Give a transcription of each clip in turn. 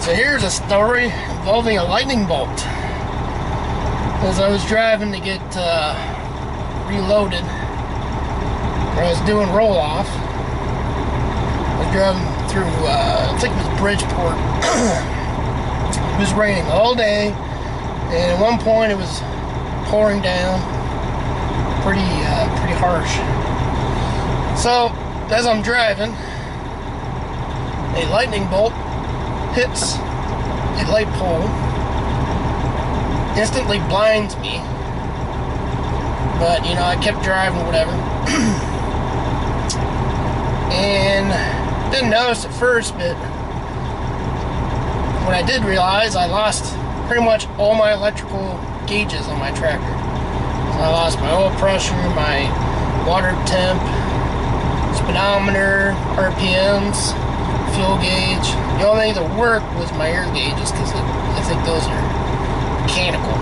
So here's a story involving a lightning bolt. As I was driving to get reloaded, where I was doing roll-off, I was driving through, I think it was Bridgeport. It was raining all day, and at one point it was pouring down pretty harsh. So as I'm driving, a lightning bolt hits a light pole, instantly blinds me, but you know, I kept driving, whatever. And didn't notice at first, but when I did realize, I lost pretty much all my electrical gauges on my tractor. So I lost my oil pressure, my water temp, speedometer, RPMs, fuel gauge. The only thing that worked was my air gauges, because I think those are mechanical.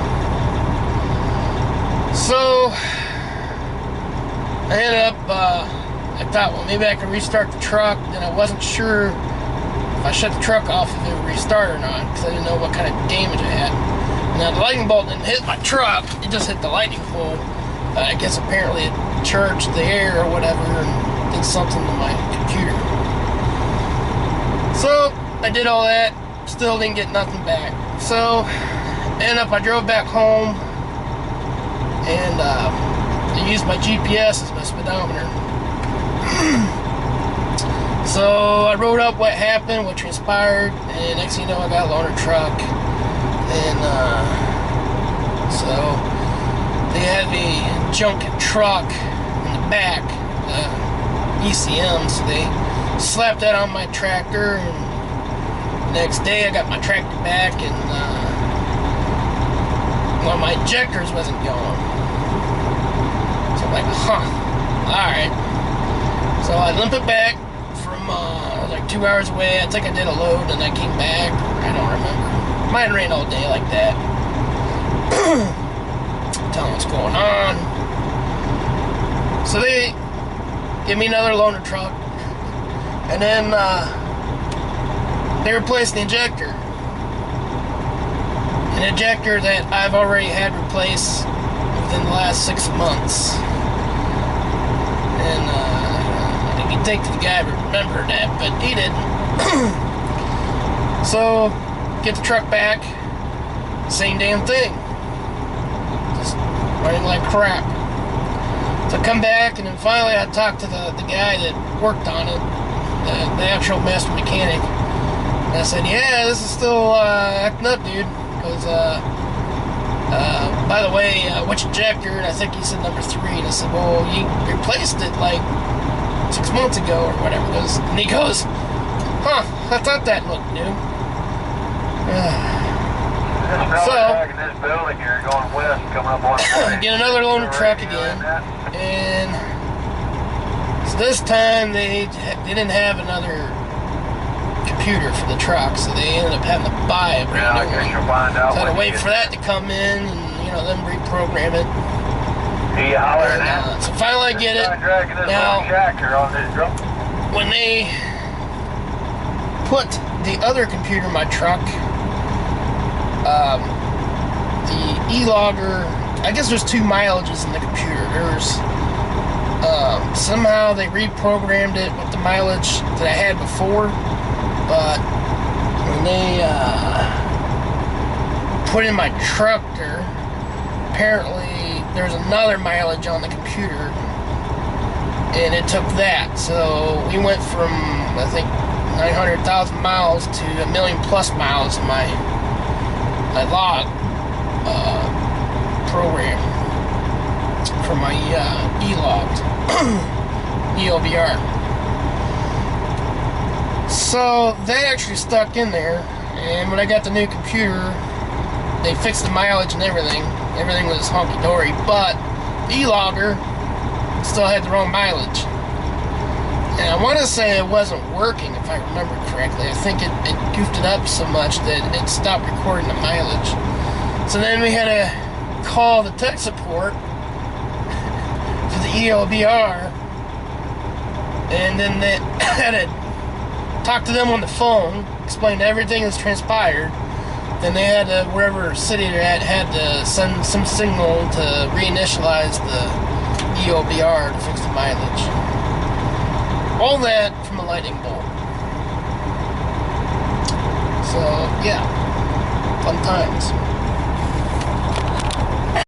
So I ended up, I thought, well, maybe I could restart the truck. Then I wasn't sure if I shut the truck off if it would restart or not, because I didn't know what kind of damage I had. Now the lightning bolt didn't hit my truck, it just hit the lightning pole. I guess apparently it charged the air or whatever and did something to my computer. So I did all that, still didn't get nothing back. So I drove back home, and I used my GPS as my speedometer. So I wrote up what happened, what transpired, and next thing you know, I got a loaner truck. And so they had a junk truck in the back, ECM, so they slapped that on my tractor, and the next day I got my tractor back, and well, my injectors wasn't going. So I'm like, alright. So I limp it back from like 2 hours away. I think I did a load and I came back. I don't remember. Might have rained all day like that. Tell them what's going on. So they give me another loaner truck, and then they replaced the injector. An injector that I've already had replaced within the last 6 months. And you'd think that the guy would remember that, but he didn't. So, get the truck back, same damn thing. Just running like crap. So I come back, and then finally I talked to the guy that worked on it, the actual master mechanic. And I said, yeah, this is still acting up, dude. Because, by the way, which injector? And I think he said number 3. And I said, well, you replaced it like 6 months ago or whatever. And he goes, huh, I thought that looked new. So, get another loaner truck again. And so this time they didn't have another computer for the truck, so they ended up having to buy a brand new one. So I had to wait for that to come in and, you know, then reprogram it. And, so finally I get it. Now, when they put the other computer in my truck, the e-logger, I guess there's 2 mileages in the computer. There's somehow they reprogrammed it with the mileage that I had before, but when they put in my tractor, apparently there's another mileage on the computer, and it took that. So we went from, I think, 900,000 miles to 1 million+ miles in my log program for my e-logged EOBR. So they actually stuck in there, and when I got the new computer, they fixed the mileage and everything. Everything was honky-dory, but the e-logger still had the wrong mileage. And I want to say it wasn't working, if I remember correctly. I think it goofed it up so much that it stopped recording the mileage. So then we had to call the tech support for the EOBR, and then they had to talked to them on the phone, explained everything that's transpired. Then they had to, wherever city they're at, had to send some signal to reinitialize the EOBR to fix the mileage. All that from a lightning bolt. So, yeah. Fun times.